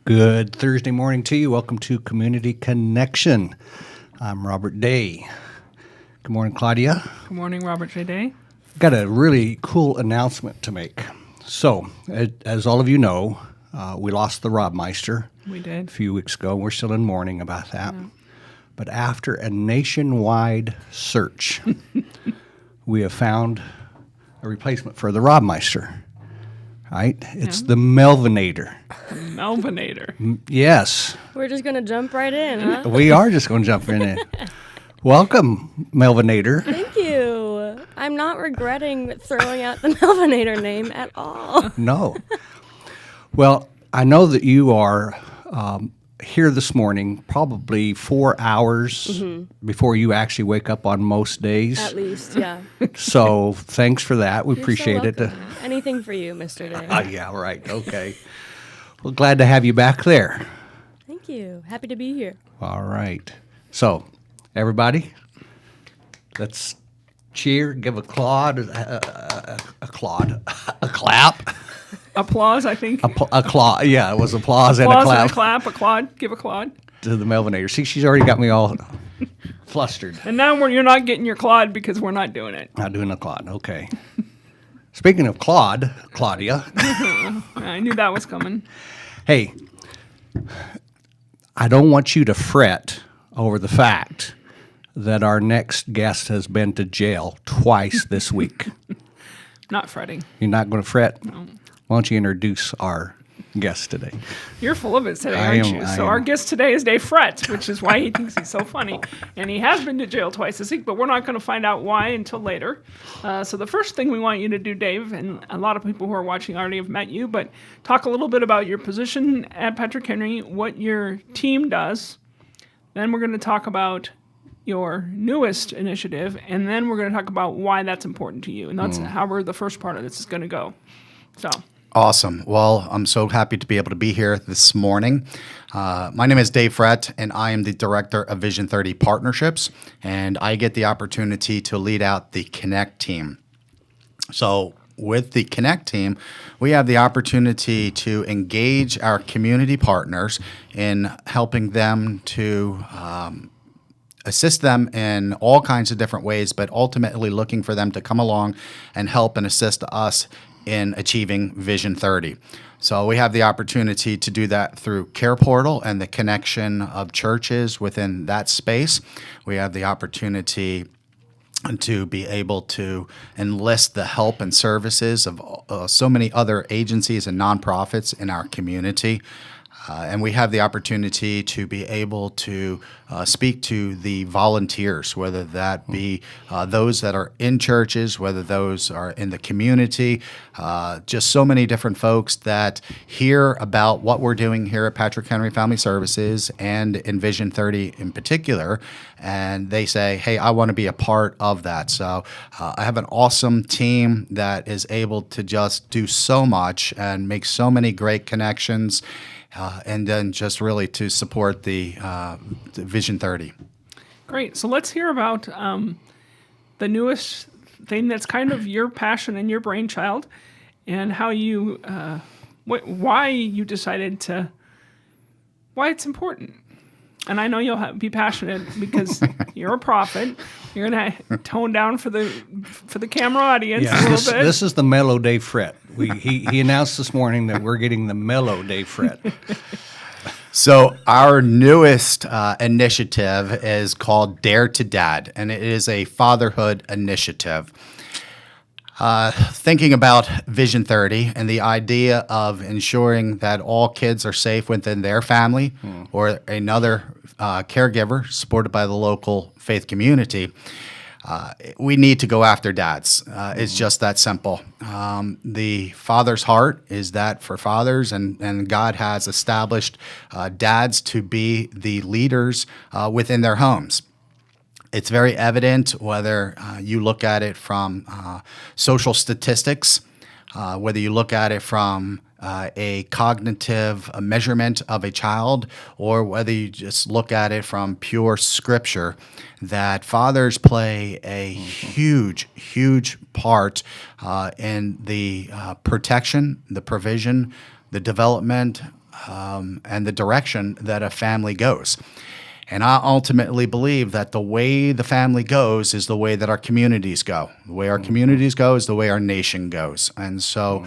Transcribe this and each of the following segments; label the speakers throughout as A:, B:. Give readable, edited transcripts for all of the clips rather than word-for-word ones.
A: Good Thursday morning to you. Welcome to Community Connection. I'm Robert Day. Good morning, Claudia.
B: Good morning, Robert J. Day.
A: Got a really cool announcement to make. So, as all of you know, we lost the Rob Meister
B: We
A: a
B: did.
A: few weeks ago. We're still in mourning about that. Yeah. But after a nationwide search, we have found a replacement for the Rob Meister. Right? It's the Melvinator.
B: Melvinator.
A: Yes.
C: We're just going to jump right in, huh?
A: We are just going to jump right in. Welcome, Melvinator.
C: Thank you. I'm not regretting throwing out the Melvinator name at all.
A: No. Well, I know that you are here this morning probably 4 hours before you actually wake up on most days.
C: At least, yeah.
A: So thanks for that. We
C: You're
A: appreciate
C: so
A: it.
C: welcome. Anything for you, Mr. Day.
A: Yeah, right. Okay. Well, glad to have you back there.
C: Thank you. Happy to be here.
A: All right. So, everybody, let's cheer, give a clap.
B: Applause, I think.
A: A claw. Yeah, it was applause and a
B: Applause
A: clap.
B: and a clap, a claud. Give a claud.
A: To the Melvinator. See, she's already got me all flustered.
B: And now you're not getting your claud because we're not doing it.
A: Not doing a Claude. Okay. Speaking of Claudia.
B: I knew that was coming.
A: Hey, I don't want you to fret over the fact that our next guest has been to jail twice this week.
B: Not fretting.
A: You're not going to fret?
B: No.
A: Why don't you introduce our guest today?
B: You're full of it today,
A: I
B: aren't
A: am,
B: you?
A: I
B: So
A: am.
B: our guest today is Dave Frett, which is why he thinks he's so funny. And he has been to jail twice this week, but we're not going to find out why until later. So the first thing we want you to do, Dave, and a lot of people who are watching already have met you, but talk a little bit about your position at Patrick Henry, what your team does. Then we're going to talk about your newest initiative, and then we're going to talk about why that's important to you. And that's how the first part of this is going to go. So...
D: Awesome. Well, I'm so happy to be able to be here this morning. My name is Dave Frett, and I am the Director of Vision 30 Partnerships, and I get the opportunity to lead out the Connect team. So with the Connect team, we have the opportunity to engage our community partners in helping them to assist them in all kinds of different ways, but ultimately looking for them to come along and help and assist us in achieving Vision 30. So we have the opportunity to do that through Care Portal and the connection of churches within that space. We have the opportunity to be able to enlist the help and services of so many other agencies and nonprofits in our community. And we have the opportunity to be able to speak to the volunteers, whether that be those that are in churches, whether those are in the community, just so many different folks that hear about what we're doing here at Patrick Henry Family Services and in Vision 30 in particular, and they say, hey, I want to be a part of that. So I have an awesome team that is able to just do so much and make so many great connections. And then just really to support the Vision 30.
B: Great. So let's hear about the newest thing that's kind of your passion and your brainchild, and how you, why you decided to, why it's important. And I know you'll be passionate because you're a prophet. You're gonna tone down for the camera audience a little bit.
A: This is the Mellow Dave Frett. He announced this morning that we're getting the Mellow Dave Frett.
D: So our newest initiative is called Dare to Dad, and it is a fatherhood initiative. Thinking about Vision 30 and the idea of ensuring that all kids are safe within their family or another caregiver supported by the local faith community, we need to go after dads. It's just that simple. The father's heart is that for fathers, and God has established dads to be the leaders within their homes. It's very evident whether you look at it from social statistics, whether you look at it from a cognitive measurement of a child, or whether you just look at it from pure scripture, that fathers play a huge, huge part in the protection, the provision, the development, and the direction that a family goes. And I ultimately believe that the way the family goes is the way that our communities go. The way our communities go is the way our nation goes. And so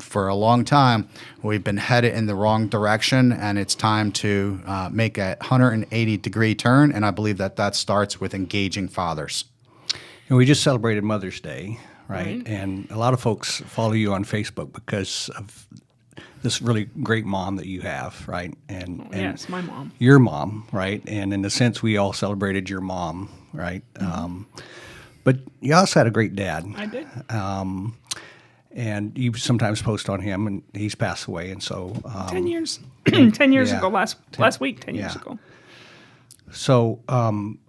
D: for a long time, we've been headed in the wrong direction, and it's time to make a 180-degree turn. And I believe that that starts with engaging fathers.
A: And we just celebrated Mother's Day, right? And a lot of folks follow you on Facebook because of this really great mom that you have, right? And
B: Yes, my mom.
A: your mom, right? And in a sense, we all celebrated your mom, right? But you also had a great dad,
B: I did.
A: and you sometimes post on him, and he's passed away, and so
B: 10 years. 10 years
A: yeah.
B: ago, last week, 10 years
A: yeah.
B: ago.
A: So,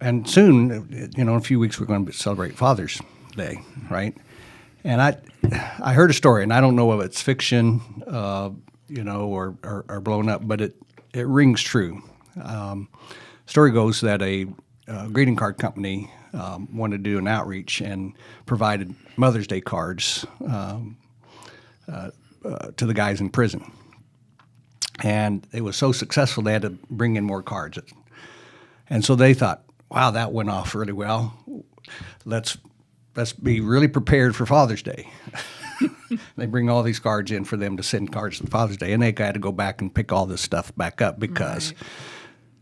A: and soon, in a few weeks, we're going to celebrate Father's Day, right? And I heard a story, and I don't know if it's fiction, or blown up, but it rings true. Story goes that a greeting card company wanted to do an outreach and provided Mother's Day cards to the guys in prison. And it was so successful, they had to bring in more cards. And so they thought, wow, that went off really well. Let's be really prepared for Father's Day. They bring all these cards in for them to send cards to Father's Day, and they had to go back and pick all this stuff back up because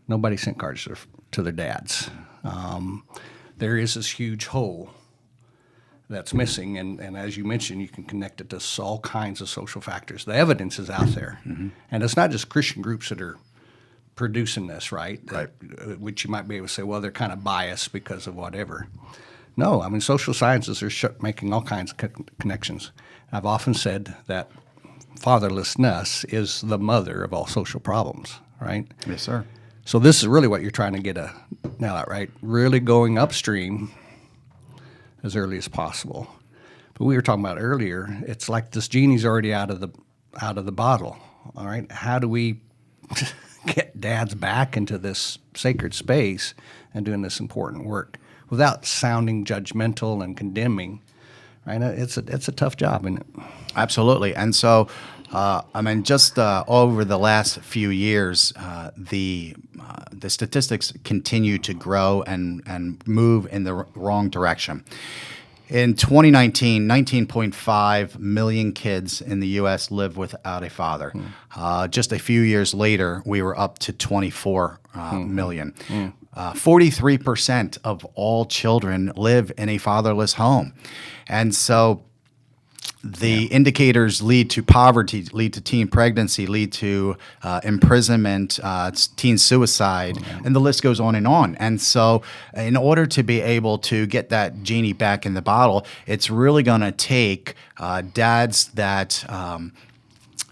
A: nobody sent cards to their dads. There is this huge hole that's missing, and as you mentioned, you can connect it to all kinds of social factors. The evidence is out there, and it's not just Christian groups that are producing this, right? Which you might be able to say, well, they're kind of biased because of whatever. No, I mean, social sciences are making all kinds of connections. I've often said that fatherlessness is the mother of all social problems, right?
D: Yes, sir.
A: So this is really what you're trying to get now at, right? Really going upstream as early as possible. But we were talking about earlier, it's like this genie's already out of the bottle, all right? How do we get dads back into this sacred space and doing this important work without sounding judgmental and condemning, right? It's a tough job, isn't it?
D: Absolutely. And so, just over the last few years, the statistics continue to grow and move in the wrong direction. In 2019, 19.5 million kids in the U.S. live without a father. Just a few years later, we were up to 24 million. 43% of all children live in a fatherless home. And so the indicators lead to poverty, lead to teen pregnancy, lead to imprisonment, teen suicide, and the list goes on. And so in order to be able to get that genie back in the bottle, it's really going to take dads that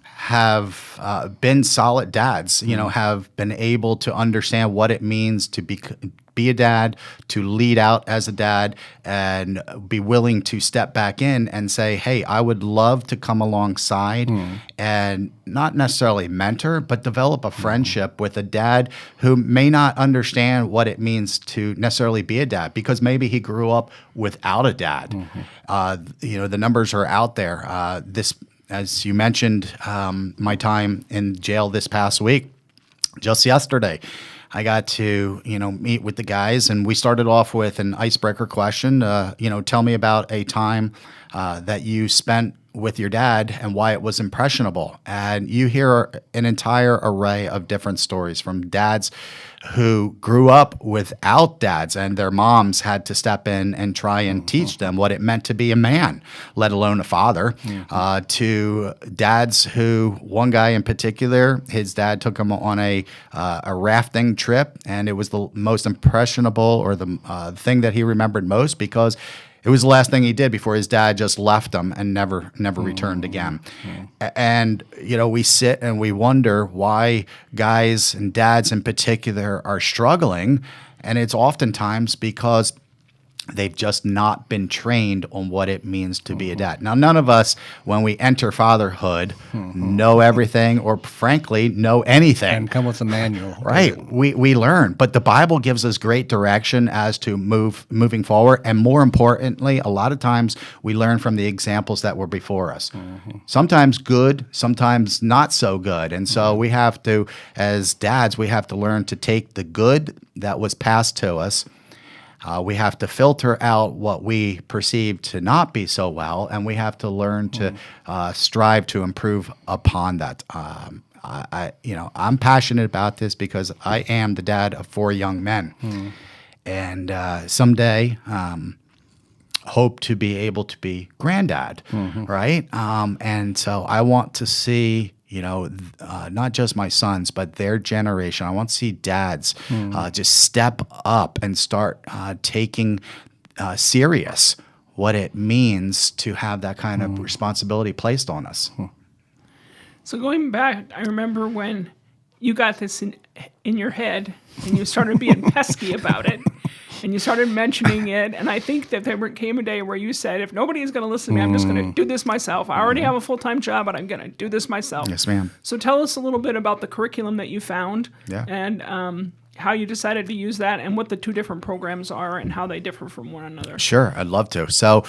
D: have been solid dads, have been able to understand what it means to be a dad, to lead out as a dad, and be willing to step back in and say, hey, I would love to come alongside and not necessarily mentor, but develop a friendship with a dad who may not understand what it means to necessarily be a dad because maybe he grew up without a dad. The numbers are out there. As you mentioned, my time in jail this past week, just yesterday, I got to, meet with the guys, and we started off with an icebreaker question. Tell me about a time that you spent with your dad and why it was impressionable. And you hear an entire array of different stories from dads who grew up without dads and their moms had to step in and try and teach them what it meant to be a man, let alone a father, to dads who, one guy in particular, his dad took him on a rafting trip, and it was the most impressionable or the thing that he remembered most because it was the last thing he did before his dad just left him and never returned again. And, we sit and we wonder why guys and dads in particular are struggling. And it's oftentimes because They've just not been trained on what it means to be a dad. Now, none of us, when we enter fatherhood, know everything or, frankly, know anything.
A: And come with a manual.
D: Right. We learn. But the Bible gives us great direction as to moving forward. And more importantly, a lot of times we learn from the examples that were before us. Sometimes good, sometimes not so good. And so we have to, as dads, we have to learn to take the good that was passed to us. We have to filter out what we perceive to not be so well, and we have to learn to strive to improve upon that. I'm passionate about this because I am the dad of 4 young men, and someday hope to be able to be granddad, right? And so I want to see, not just my sons, but their generation. I want to see dads just step up and start taking serious what it means to have that kind of responsibility placed on us.
B: So going back, I remember when you got this in your head and you started being pesky about it. And you started mentioning it, and I think that there came a day where you said, if nobody is going to listen to me, I'm just going to do this myself. I already have a full-time job, but I'm going to do this myself.
D: Yes, ma'am.
B: So tell us a little bit about the curriculum that you found and how you decided to use that and what the 2 different programs are and how they differ from one another.
D: Sure, I'd love to. So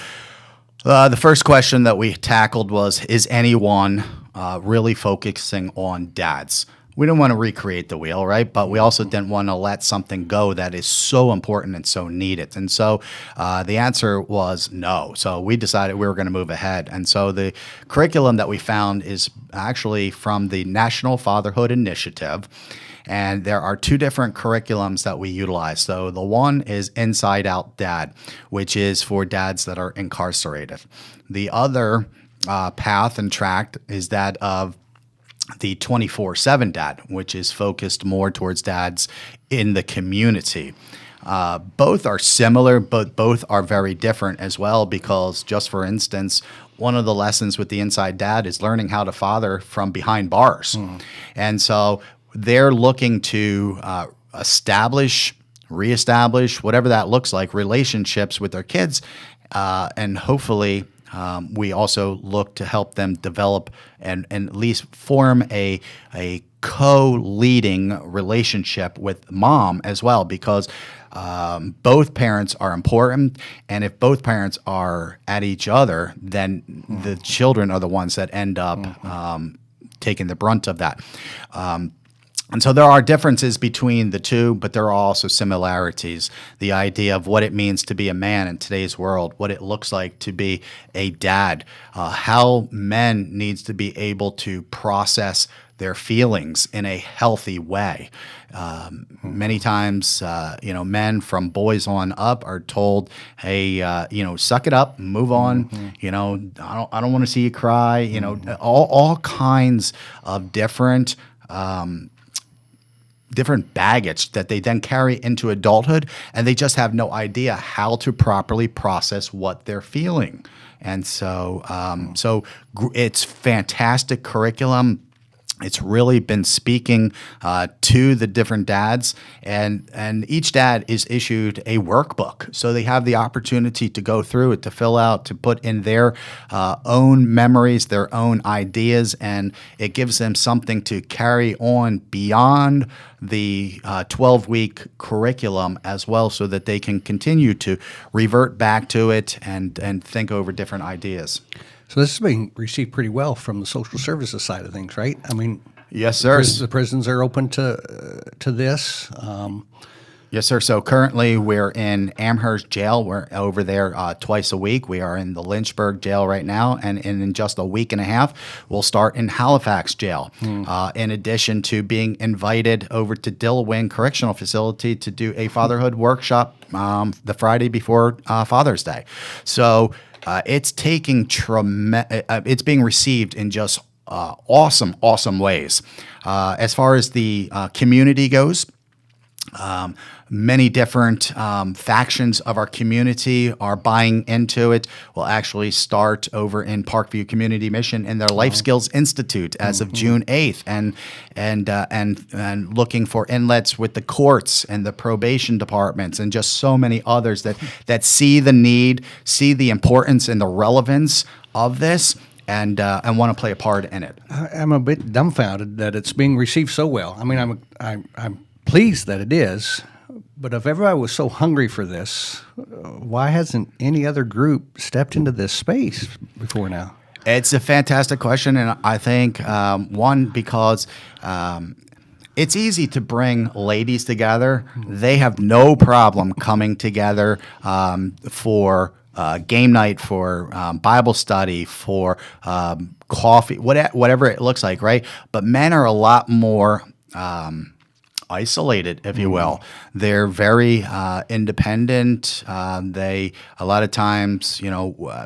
D: the first question that we tackled was, is anyone really focusing on dads? We didn't want to recreate the wheel, right? But we also didn't want to let something go that is so important and so needed. And so the answer was no. So we decided we were going to move ahead. And so the curriculum that we found is actually from the National Fatherhood Initiative. And there are 2 different curriculums that we utilize. So the one is Inside Out Dad, which is for dads that are incarcerated. The other path and track is that of the 24/7 dad, which is focused more towards dads in the community. Both are similar, but both are very different as well, because just for instance, one of the lessons with the Inside Dad is learning how to father from behind bars. And so they're looking to reestablish, whatever that looks like, relationships with their kids, and hopefully we also look to help them develop and at least form a co-leading relationship with mom as well, because both parents are important. And if both parents are at each other, then the children are the ones that end up taking the brunt of that. And so there are differences between the 2, but there are also similarities. The idea of what it means to be a man in today's world, what it looks like to be a dad, how men needs to be able to process their feelings in a healthy way. Many times, men from boys on up are told, "Hey, suck it up, move on. I don't want to see you cry." All kinds of different baggage that they then carry into adulthood, and they just have no idea how to properly process what they're feeling. And so, it's fantastic curriculum. It's really been speaking to the different dads, and each dad is issued a workbook. So they have the opportunity to go through it, to fill out, to put in their own memories, their own ideas, and it gives them something to carry on beyond the 12-week curriculum as well, so that they can continue to revert back to it and think over different ideas.
A: So this is being received pretty well from the social services side of things, right? I mean,
D: yes, sir.
A: The prisons are open to this.
D: Yes, sir. So currently we're in Amherst Jail. We're over there twice a week. We are in the Lynchburg Jail right now, and in just a week and a half, we'll start in Halifax Jail. In addition to being invited over to Dillawing Correctional Facility to do a fatherhood workshop the Friday before Father's Day. So it's taking it's being received in just awesome ways. As far as the community goes, Many different factions of our community are buying into it. We'll actually start over in Parkview Community Mission in their Life Skills Institute as of June 8th, and looking for inlets with the courts and the probation departments and just so many others that see the need, see the importance and the relevance of this, and want to play a part in it.
A: I'm a bit dumbfounded that it's being received so well. I mean, I'm pleased that it is, but if everybody was so hungry for this, why hasn't any other group stepped into this space before now?
D: It's a fantastic question, and I think one, because it's easy to bring ladies together. They have no problem coming together for game night, for Bible study, for coffee, whatever it looks like, right? But men are a lot more isolated, if you will. They're very independent. They a lot of times,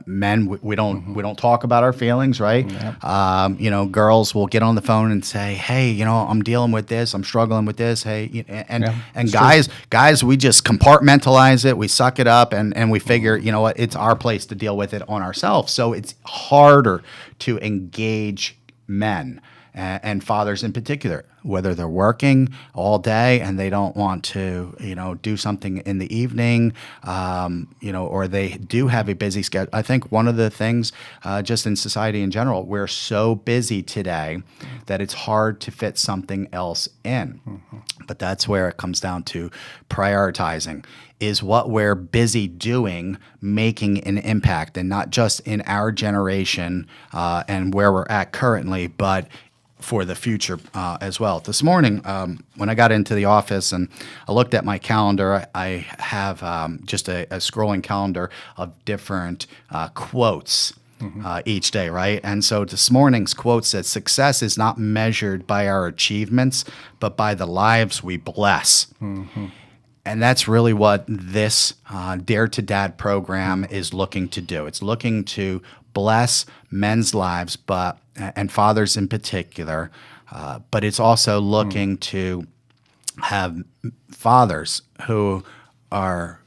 D: men we don't talk about our feelings, right? Yep. Girls will get on the phone and say, "Hey, I'm dealing with this. I'm struggling with this." Hey, and guys, we just compartmentalize it. We suck it up, and we figure, it's our place to deal with it on ourselves. So it's harder to engage men. And fathers in particular, whether they're working all day and they don't want to, do something in the evening, or they do have a busy schedule. I think one of the things, just in society in general, we're so busy today that it's hard to fit something else in. But that's where it comes down to prioritizing. Is what we're busy doing making an impact, and not just in our generation and where we're at currently, but for the future as well. This morning, when I got into the office and I looked at my calendar, I have just a scrolling calendar of different quotes each day, right? And so this morning's quote said, "Success is not measured by our achievements, but by the lives we bless." And that's really what this Dare to Dad program is looking to do. It's looking to bless men's lives, and fathers in particular, but it's also looking to have fathers who are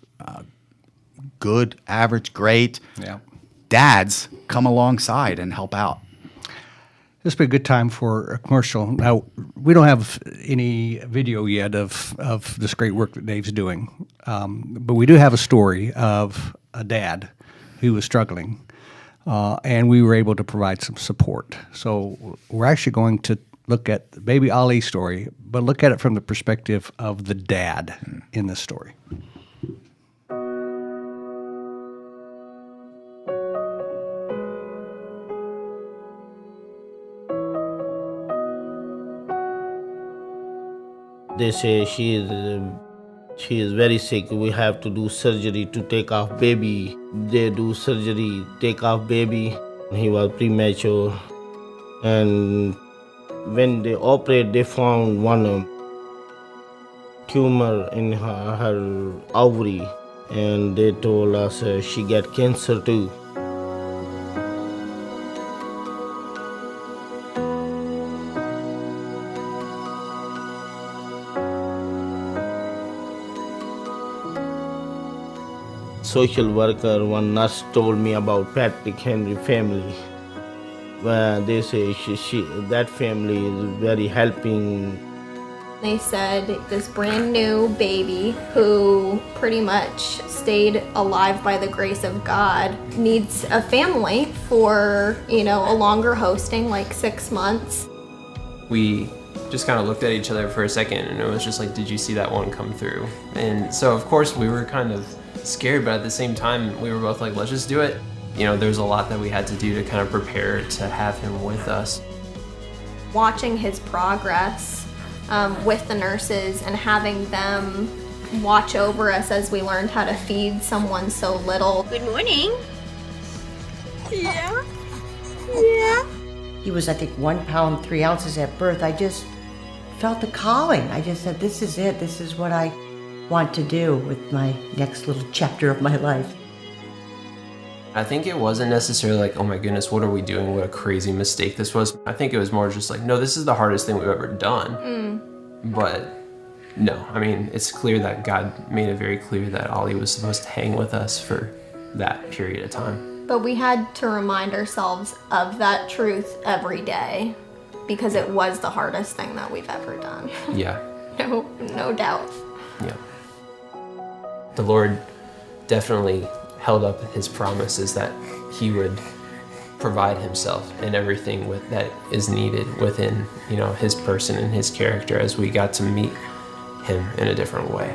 D: good, average, great dads come alongside and help out.
A: This would be a good time for a commercial. Now, we don't have any video yet of this great work that Dave's doing, but we do have a story of a dad who was struggling, and we were able to provide some support. So we're actually going to look at the baby Ali story, but look at it from the perspective of the dad in this story.
E: They say she is very sick. We have to do surgery to take off baby. They do surgery, take off baby. He was premature, and when they operate, they found one tumor in her ovary, and they told us she get cancer too. Social worker, one nurse told me about Patrick Henry family. They say that family is very helping.
F: They said this brand new baby who pretty much stayed alive by the grace of God needs a family for, a longer hosting, like 6 months.
G: We just kind of looked at each other for a second, and it was just like, did you see that one come through? And so of course we were kind of scared, but at the same time we were both like, let's just do it. There's a lot that we had to do to kind of prepare to have him with us.
F: Watching his progress with the nurses and having them watch over us as we learned how to feed someone so little.
H: Good morning.
C: Yeah.
H: He was, I think, 1 pound, 3 ounces at birth. I just felt the calling. I just said, this is it. This is what I want to do with my next little chapter of my life.
G: I think it wasn't necessarily like, oh my goodness, what are we doing? What a crazy mistake this was. I think it was more just like, no, this is the hardest thing we've ever done. But No, I mean, it's clear that God made it very clear that Ollie was supposed to hang with us for that period of time.
F: But we had to remind ourselves of that truth every day because it was the hardest thing that we've ever done.
G: Yeah,
F: No doubt.
G: yeah. The Lord definitely held up his promises that he would provide himself and everything that is needed within, his person and his character as we got to meet him in a different way.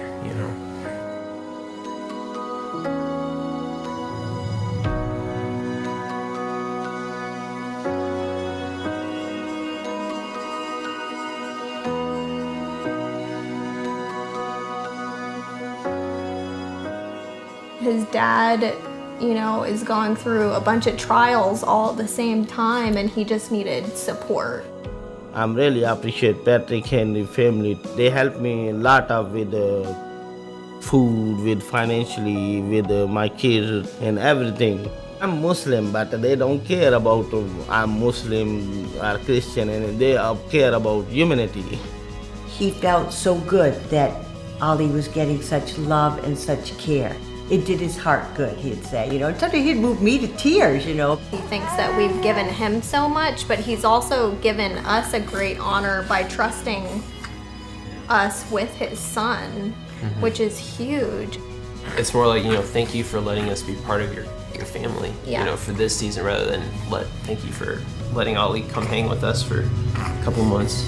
F: His dad, is going through a bunch of trials all at the same time, and he just needed support.
E: I'm really appreciate Patrick and the family. They help me a lot of with food, with financially, with my kids and everything. I'm Muslim, but they don't care about I'm Muslim or Christian, and they care about humanity.
H: He felt so good that Ollie was getting such love and such care. It did his heart good, he'd say. Sometimes he'd move me to tears.
F: He thinks that we've given him so much, but he's also given us a great honor by trusting us with his son, which is huge.
G: It's more like, thank you for letting us be part of your family, for this season rather than thank you for letting Ollie come hang with us for a couple months,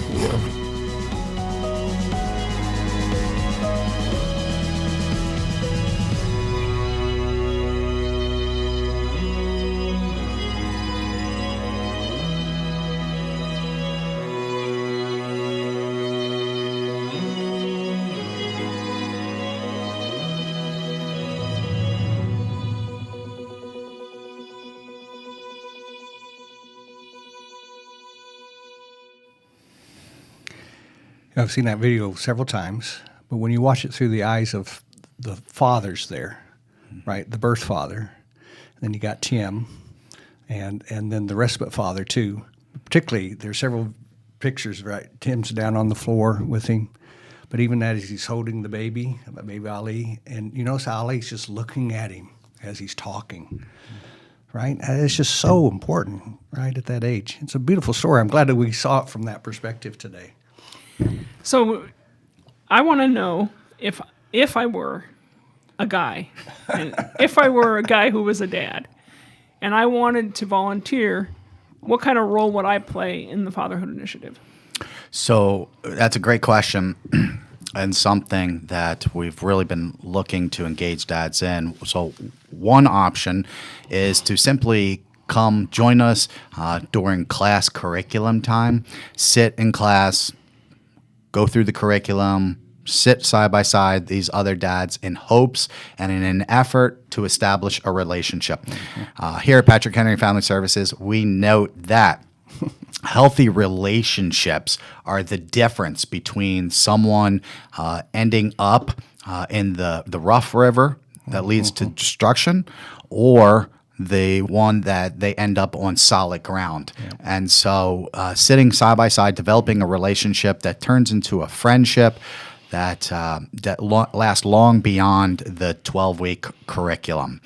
A: I've seen that video several times, but when you watch it through the eyes of the fathers there, right, the birth father, then you got Tim, and then the respite father too. Particularly, there's several pictures, right? Tim's down on the floor with him, but even as he's holding the baby Ali, and you notice Ali's just looking at him as he's talking, right? And it's just so important, right, at that age. It's a beautiful story. I'm glad that we saw it from that perspective today.
B: So I want to know if I were a guy, and if I were a guy who was a dad, and I wanted to volunteer, what kind of role would I play in the Fatherhood Initiative?
D: So that's a great question and something that we've really been looking to engage dads in. So one option is to simply come join us during class curriculum time, sit in class, go through the curriculum, sit side by side these other dads in hopes and in an effort to establish a relationship. Here at Patrick Henry Family Services, we note that healthy relationships are the difference between someone ending up in the rough river that leads to destruction or the one that they end up on solid ground. Yeah. And so sitting side by side, developing a relationship that turns into a friendship that lasts long beyond the 12-week curriculum.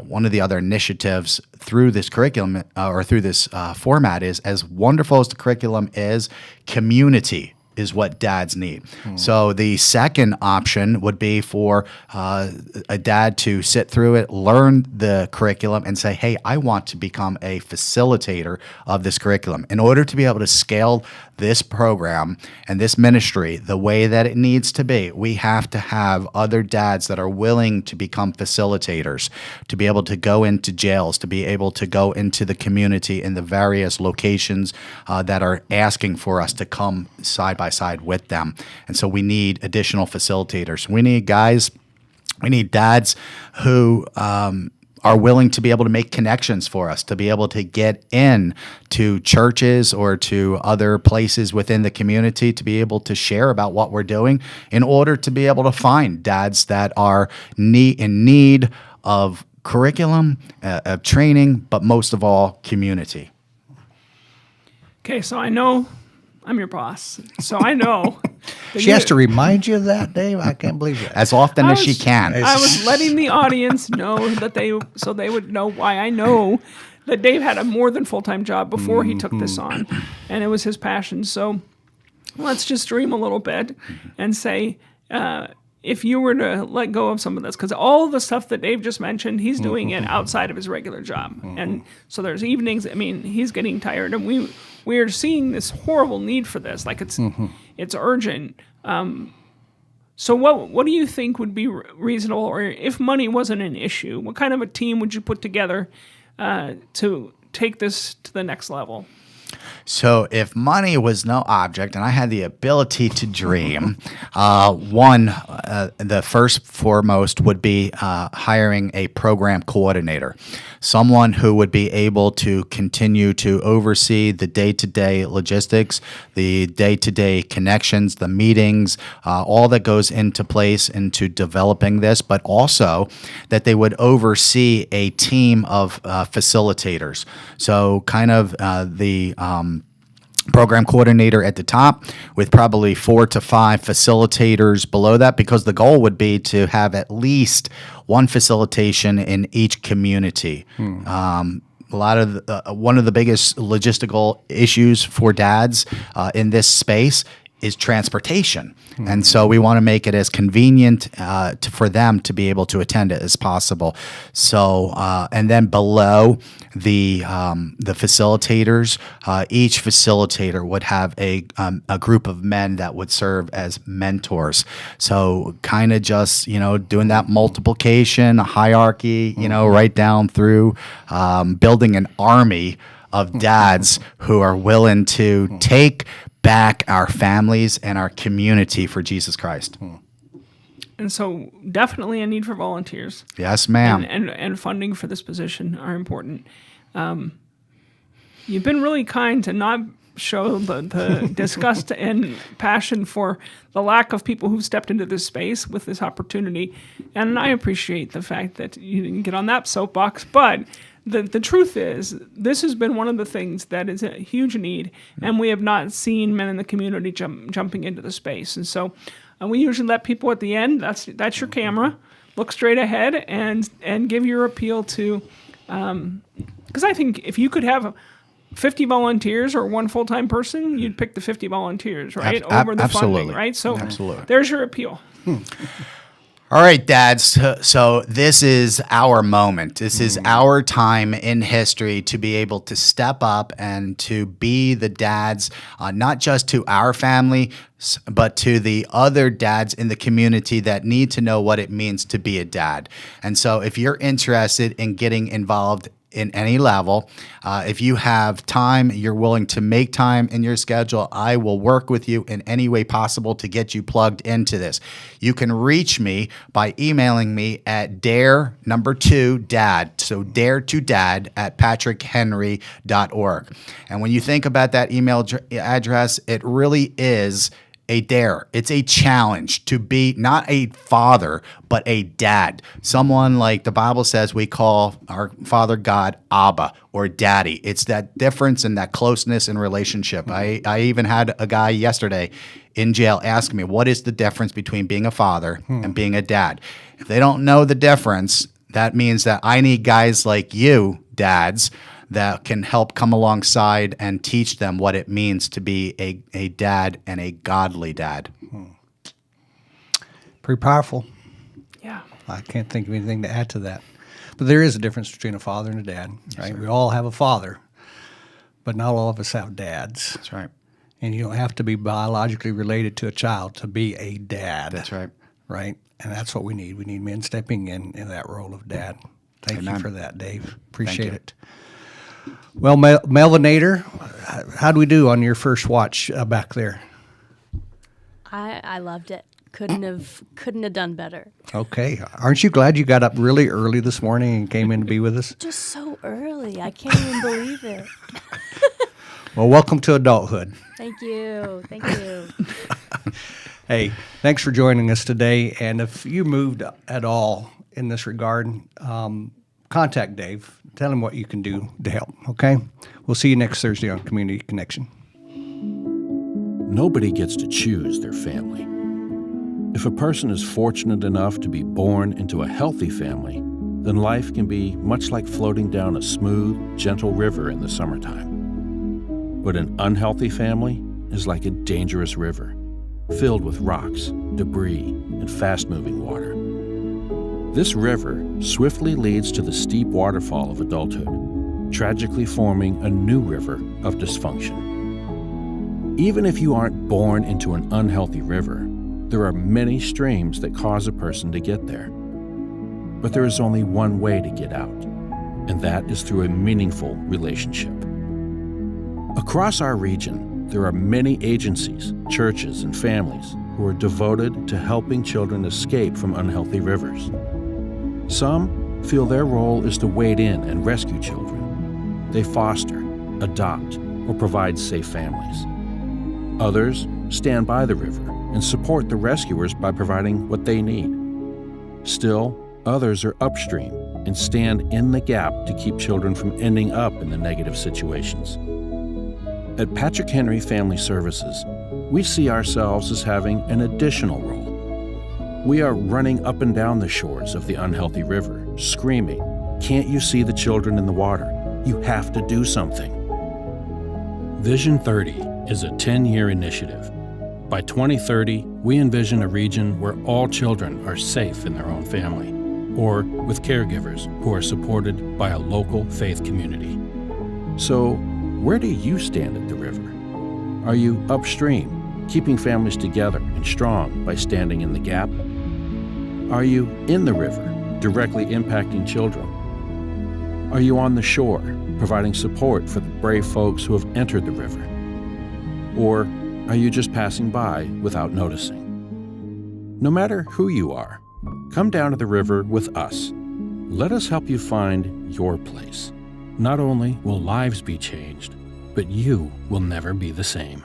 D: One of the other initiatives through this curriculum or through this format is, as wonderful as the curriculum is, community is what dads need. So the second option would be for a dad to sit through it, learn the curriculum, and say, hey, I want to become a facilitator of this curriculum. In order to be able to scale this program and this ministry the way that it needs to be, we have to have other dads that are willing to become facilitators, to be able to go into jails, to be able to go into the community in the various locations that are asking for us to come side by side with them. And so we need additional facilitators. We need guys, we need dads who are willing to be able to make connections for us, to be able to get in to churches or to other places within the community, to be able to share about what we're doing in order to be able to find dads that are in need of curriculum, of training, but most of all, community.
B: Okay, so I know I'm your boss, so I know. that
A: She has
B: you-
A: to remind you of that, Dave. I can't believe that.
D: As often
B: I
D: as she
B: was-
D: can.
B: I was letting the audience know that so they would know why I know that Dave had a more than full-time job before he took this on, and it was his passion. So let's just dream a little bit and say, if you were to let go of some of this, because all the stuff that Dave just mentioned, he's doing it outside of his regular job, and so there's evenings. I mean, he's getting tired, and we are seeing this horrible need for this. Like it's urgent. So what do you think would be reasonable, or if money wasn't an issue, what kind of a team would you put together to take this to the next level?
D: So, if money was no object and I had the ability to dream, the first foremost would be hiring a program coordinator, someone who would be able to continue to oversee the day-to-day logistics, the day-to-day connections, the meetings, all that goes into place into developing this, but also that they would oversee a team of facilitators. So, kind of the program coordinator at the top with probably 4 to 5 facilitators below that, because the goal would be to have at least one facilitation in each community. A lot of one of the biggest logistical issues for dads in this space is transportation. And so we want to make it as convenient for them to be able to attend it as possible. So, and then below the facilitators, each facilitator would have a group of men that would serve as mentors. So kind of just, doing that multiplication, hierarchy, right down through building an army of dads who are willing to take back our families and our community for Jesus Christ.
B: And so definitely a need for volunteers.
D: Yes, ma'am.
B: And funding for this position are important. You've been really kind to not show the disgust and passion for the lack of people who've stepped into this space with this opportunity. And I appreciate the fact that you didn't get on that soapbox, but the truth is, this has been one of the things that is a huge need, and we have not seen men in the community jumping into the space. And so we usually let people at the end, that's your camera, look straight ahead and give your appeal to, because I think if you could have 50 volunteers or one full-time person, you'd pick the 50 volunteers, right? Over the
D: absolutely.
B: funding, right? So
D: Absolutely.
B: there's your appeal.
D: All right, dads. So this is our moment. This is our time in history to be able to step up and to be the dads, not just to our family, but to the other dads in the community that need to know what it means to be a dad. And so if you're interested in getting involved in any level, if you have time, you're willing to make time in your schedule, I will work with you in any way possible to get you plugged into this. You can reach me by emailing me at dare2dad, so dare2dad at patrickhenry.org. And when you think about that email address, it really is a dare. It's a challenge to be not a father, but a dad. Someone like the Bible says we call our Father God Abba or Daddy. It's that difference and that closeness in relationship. I even had a guy yesterday in jail ask me, what is the difference between being a father and being a dad? If they don't know the difference, that means that I need guys like you, dads, that can help come alongside and teach them what it means to be a dad and a godly dad.
A: Pretty powerful.
B: Yeah.
A: I can't think of anything to add to that. But there is a difference between a father and a dad, right? We all have a father, but not all of us have dads.
D: That's right.
A: And you don't have to be biologically related to a child to be a dad.
D: That's right.
A: Right? And that's what we need. We need men stepping in that role of dad. Thank you for that, Dave. Appreciate it. Well, Melvinator, how do we do on your first watch back there?
C: I loved it. Couldn't have done better.
A: Okay. Aren't you glad you got up really early this morning and came in to be with us?
C: Just so early. I can't even believe it.
A: Well, welcome to adulthood.
C: Thank you. Thank you.
A: Hey, thanks for joining us today. And if you moved at all in this regard, contact Dave. Tell him what you can do to help, okay? We'll see you next Thursday on Community Connection.
I: Nobody gets to choose their family. If a person is fortunate enough to be born into a healthy family, then life can be much like floating down a smooth, gentle river in the summertime. But an unhealthy family is like a dangerous river, filled with rocks, debris, and fast-moving water. This river swiftly leads to the steep waterfall of adulthood, tragically forming a new river of dysfunction. Even if you aren't born into an unhealthy river, there are many streams that cause a person to get there. But there is only one way to get out, and that is through a meaningful relationship. Across our region, there are many agencies, churches, and families who are devoted to helping children escape from unhealthy rivers. Some feel their role is to wade in and rescue children. They foster, adopt, or provide safe families. Others stand by the river and support the rescuers by providing what they need. Still, others are upstream and stand in the gap to keep children from ending up in the negative situations. At Patrick Henry Family Services, we see ourselves as having an additional role. We are running up and down the shores of the unhealthy river, screaming, "Can't you see the children in the water? You have to do something." Vision 30 is a 10-year initiative. By 2030, we envision a region where all children are safe in their own family, or with caregivers who are supported by a local faith community. So, where do you stand at the river? Are you upstream, keeping families together and strong by standing in the gap? Are you in the river, directly impacting children? Are you on the shore, providing support for the brave folks who have entered the river? Or are you just passing by without noticing? No matter who you are, come down to the river with us. Let us help you find your place. Not only will lives be changed, but you will never be the same.